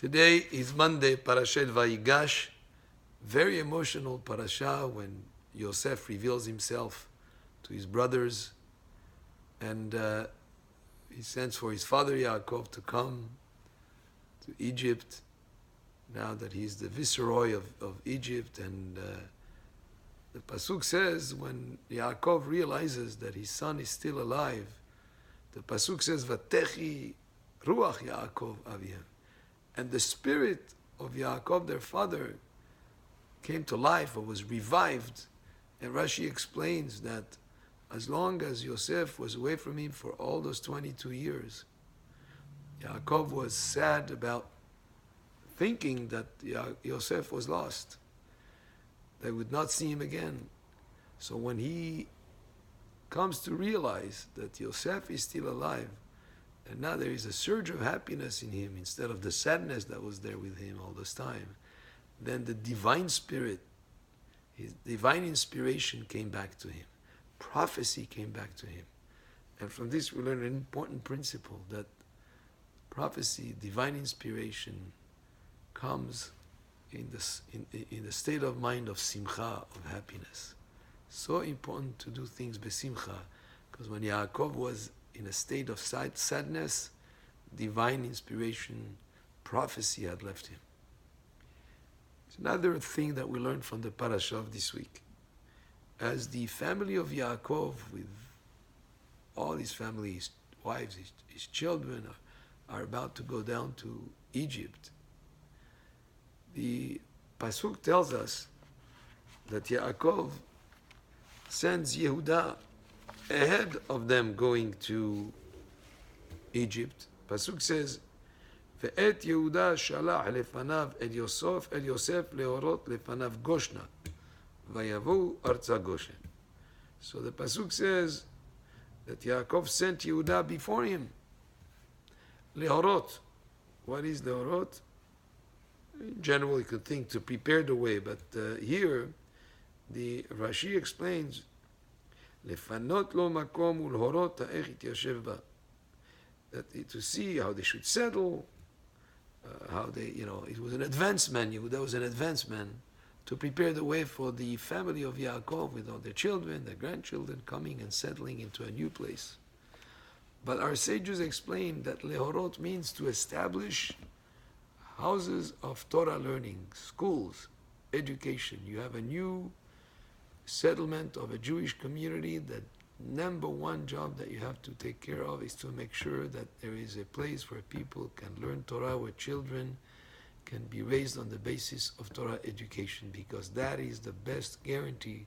Today is Monday, Parashat Vayigah. Very emotional parasha when Yosef reveals himself to his brothers, and he sends for his father Yaakov to come to Egypt. Now that he's the viceroy of Egypt, and the pasuk says when Yaakov realizes that his son is still alive, the pasuk says, "Vatechi ruach Yaakov avihem," and the spirit of Yaakov, their father, came to life or was revived. And Rashi explains that as long as Yosef was away from him for all those 22 years, Yaakov was sad about thinking that Yosef was lost. They would not see him again. So when he comes to realize that Yosef is still alive, and now there is a surge of happiness in him instead of the sadness that was there with him all this time, then the divine spirit, his divine inspiration came back to him. Prophecy came back to him. And from this we learn an important principle, that prophecy, divine inspiration, comes in the state of mind of simcha, of happiness. So important to do things besimcha, because when Yaakov was in a state of sadness, divine inspiration, prophecy had left him. It's another thing that we learned from the parasha of this week. As the family of Yaakov, with all his family, his wives, his children, are about to go down to Egypt, the pasuk tells us that Yaakov sends Yehuda ahead of them going to Egypt. Pasuk says, "Ve'et Yehuda shalach lefanav el Yosef leorot lefanav Goshna, vayavu arza Goshen." So the pasuk says that Yaakov sent Yehuda before him. Leorot. What is leorot? In general, you could think to prepare the way, but here the Rashi explains, "Lefanot lo makom ulhorot ha'ech ityashev ba," that to see how they should settle, how they, it was an advanced man. Yehuda was an advanced man to prepare the way for the family of Yaakov with all their children, their grandchildren coming and settling into a new place. But our sages explain that lehorot means to establish houses of Torah learning, schools, education. You have a new settlement of a Jewish community. The number one job that you have to take care of is to make sure that there is a place where people can learn Torah, where children can be raised on the basis of Torah education, because that is the best guarantee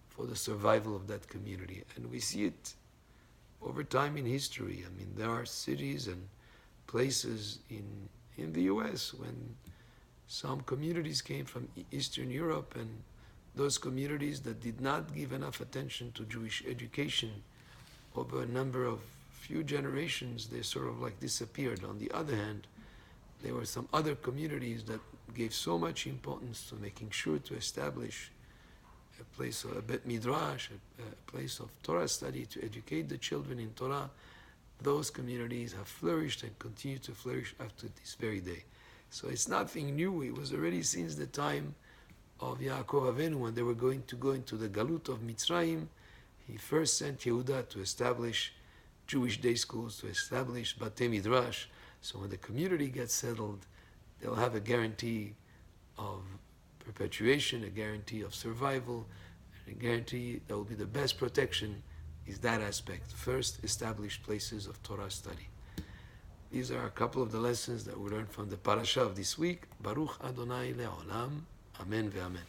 for the survival of that community. And we see it over time in history. I mean, there are cities and places in the US when some communities came from Eastern Europe, and those communities that did not give enough attention to Jewish education over a number of few generations, they sort of like disappeared. On the other hand, there were some other communities that gave so much importance to making sure to establish a place of a Bet Midrash, a place of Torah study, to educate the children in Torah. Those communities have flourished and continue to flourish up to this very day. So it's nothing new. It was already since the time of Yaakov Avinu, when they were going to go into the Galut of Mitzrayim. He first sent Yehuda to establish Jewish day schools, to establish Batei Midrash. So when the community gets settled, they'll have a guarantee of perpetuation, a guarantee of survival, and a guarantee that will be the best protection is that aspect. First, establish places of Torah study. These are a couple of the lessons that we learned from the parasha of this week. Baruch Adonai le'olam. Amen ve'amen.